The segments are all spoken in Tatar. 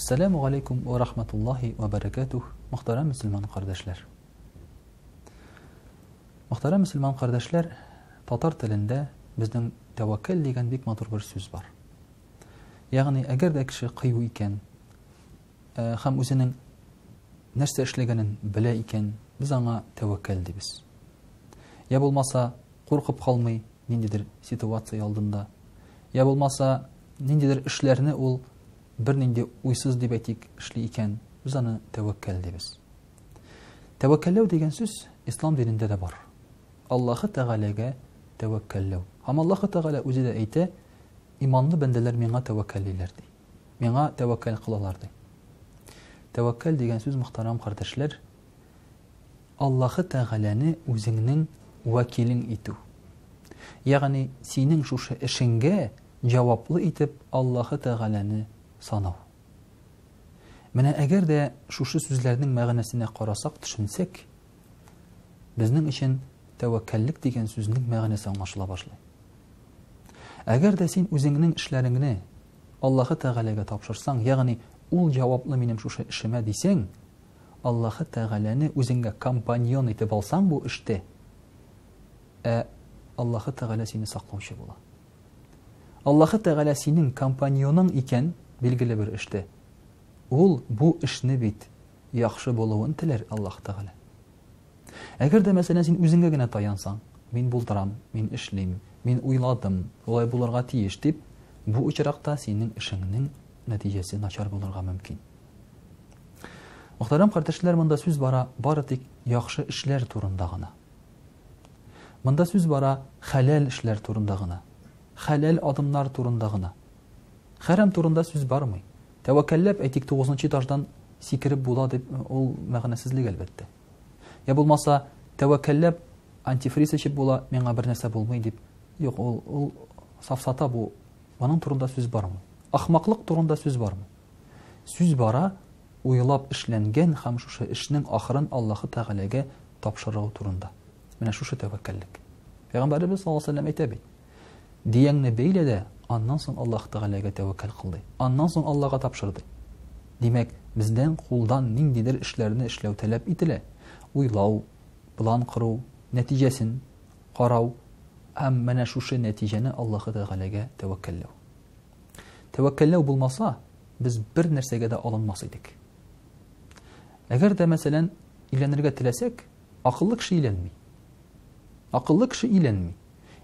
Ассаламу алейкум ва рахматуллахи ва баракатух, мөхтәрәм мөселман кардәшләр. Мөхтәрәм мөселман кардәшләр, татар телендә безнең тәвәккәл дигән бик матур бер сүз бар. Ягъни, әгәр дә кеше кыю икән, һәм үзенең нәрсә эшләгәнен белә икән, без аңа тәвәккәл дибез. Я булмаса, куркып калмый ниндидер ситуация алдында, я булмаса, ниндидер эшләрне ул бернинди уйсыз дип әйтик эшли икән, без аны тәвәккәл дибез. Тәвәккәлләү дигән сүз ислам динендә дә бар. Аллаһы Тәгаләгә тәвәккәлләү. Һәм Аллаһы Тәгалә үзе дә әйтә, иманлы бәндәләр миңа тәвәккәллиләр ди. Миңа тәвәккәл кылалар ди. Тәвәккәл дигән сүз, мөхтәрәм кардәшләр, Аллаһы Тәгаләне үзеңнең вәкилең итү. Ягъни, синең шушы эшеңгә җаваплы итеп Аллаһы Тәгаләне санау. Менә әгәр дә шушы сүзләрнең мәгънәсенә карасак, төшенсәк, безнең өчен тәвәккәллек дигән сүзнең мәгънәсе аңлашыла башлый. Әгәр дә син үзеңнең эшләреңне Аллаһы Тәгаләгә тапшырсаң, ягъни ул җаваплы минем шушы эшемә дисәң, Аллаһы Тәгаләне үзеңгә компаньон итеп алсаң бу эштә, Аллаһы Тәгалә сине саклаучы була. Аллаһы Тәгалә синең компаньоның икән билгеле бер эштә. Ул бу эшне бит яхшы булуын теләр Аллаһ Тәгалә. Әгәр дә мәсәлән син үзеңгә генә таянсаң, мин булдырам, мин эшлим, мин уйладым, улай булырга тиеш дип, бу очракта синең эшеңнең нәтиҗәсе начар булырга мөмкин. Мөхтәрәм кардәшләр, монда сүз бара бары тик яхшы эшләр турында гына. Монда сүз бара хәләл эшләр турында гына, хәләл адымнар турында гына. Хәрам турында сүз бармый. Тәвәккәлләп әйтик 9нчы этаждан сикереп була дип, ул мәгънәсезлек әлбәттә. Я булмаса, тәвәккәлләп антифриз эчеп була, миңа бер нәрсә булмый дип. Юк, ул сафсата бу. Аның турында сүз бармый. Ахмаклык турында сүз бармый. Сүз бара уйлап эшләнгән һәм шушы эшнең ахырын Аллаһы Тәгаләгә тапшыру турында. Менә шушы тәвәккәллек. Пәйгамбәрбез саллаллаһу алейһи ва сәллям әйтә бит. Диеңне бәйлә дә, аннан соң Аллаһ Тәгаләгә тәвәккәл кылды. Аннан соң Аллаһка тапшырды. Димәк, бездән кулдан ниндидер эшләрне эшләү таләп ителә. Уйлау, план кору, нәтиҗәсен карау, һәм менә шушы нәтиҗәне Аллаһы Тәгаләгә тәвәккәлләү. Тәвәккәлләү булмаса, без бер нәрсәгә дә алынмас идек. Әгәр дә мәсәлән өйләнергә теләсәк, акыллы кеше өйләнми. Акыллы кеше өйләнми.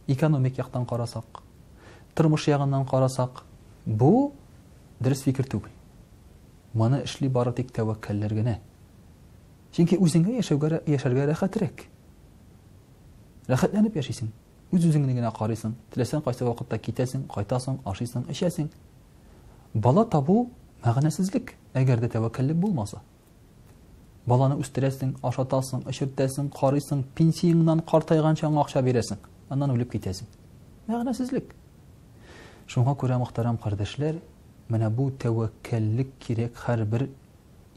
Экономик яктан карасак, тормыш ягыннан карасак, бу дөрес фикер түгел. Моны эшли бары тик тәвәккәлләр генә. Чөнки үзеңгә яшәргә рәхәтрәк. Рәхәтләнеп яшисең. Үз-үзеңне генә карыйсың. Теләсәң кайсы вакытта китәсең, кайтасың, ашыйсың, эчәсең. Бала табу мәгънәсезлек, әгәр дә тәвәккәллек булмаса. Баланы үстерәсең, ашатасың, эчертәсең, карыйсың, пенсияңнан картайганча акча бирәсең, аннан үлеп китәсең. Мәгънәсезлек. Шуңа күрә, мөхтәрәм кардәшләр, менә бу тәвәккәллек кирәк һәрбер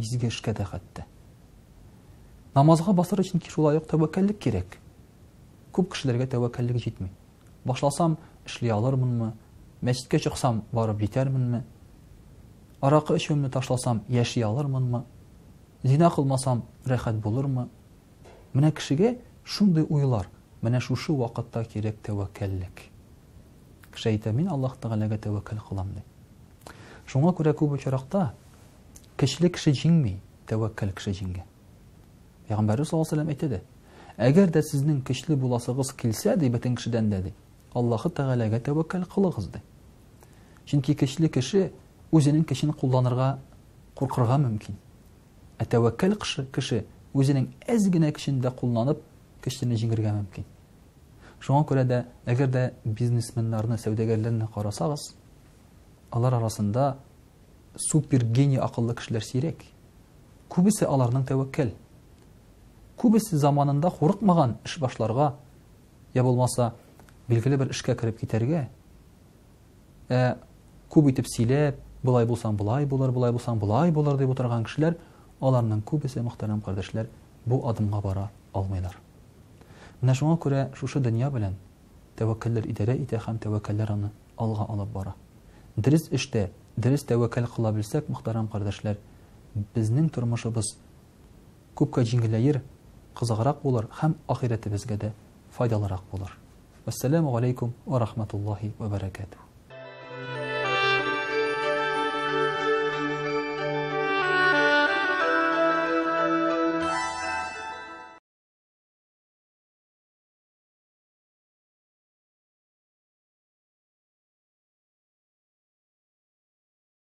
изге эшкә дә хәтта. Намазга басыр өчен шулай ук тәвәккәллек кирәк. Күп кешеләргә тәвәккәллек җитми. Башласам, эшли алырмынмы? Мәчеткә чыксам, барып җитәрменме? Аракы эчүемне ташласам, яши алырмынмы? Зина кылмасам, рәхәт булырмы? Менә кешегә шундый уйлар, менә шушы вакытта кирәк тәвәккәллек. Кеше әйтә, мин Аллаһ Тәгаләгә тәвәккәл кылам ди. Шуңа күрә күп очракта көчле кеше җиңми, тәвәккәл кеше җиңгән. Пәйгамбәр саллаллаһу алейһи ва сәллям әйтә, әгәр дә сезнең көчле буласыгыз килсә, ди бөтен кешедән дә ди, Аллаһы Тәгаләгә тәвәккәл кылыгыз ди. Чөнки көчле кеше үзенең көчен кулланырга куркырга мөмкин. Ә тәвәккәл кеше үзенең әз генә көчен дә кулланып, көчне җиңәргә мөмкин. Шуңа күрә дә, әгәр дә бизнесменнарны, сәүдәгәрләрне карасагыз, алар арасында супер гений акыллы кешеләр сирәк. Күбесе аларның тәвәккәл. Күбесе заманында курыкмаган эш башларга, я булмаса билгеле бер эшкә кирип китәргә, күп итеп сөйләп, булай булсаң булай булыр, булай булсаң булай булыр дип утырган кешеләр, аларның күбесе, мөхтәрәм кардәшләр, бу адымга бара алмыйлар. Менә шуңа күрә шушы дөнья белән тәвәккәлләр идарә итә һәм тәвәккәлләр аны алга алып бара. Дөрес эштә дөрес тәвәккәл кыла белсәк, мөхтәрәм кардәшләр, безнең тормышыбыз күпкә җиңеләер, кызыграк булыр һәм ахирәтебезгә дә файдалырак булыр. Вассаламу алейкум ва рахматуллаһи ва баракатуһ.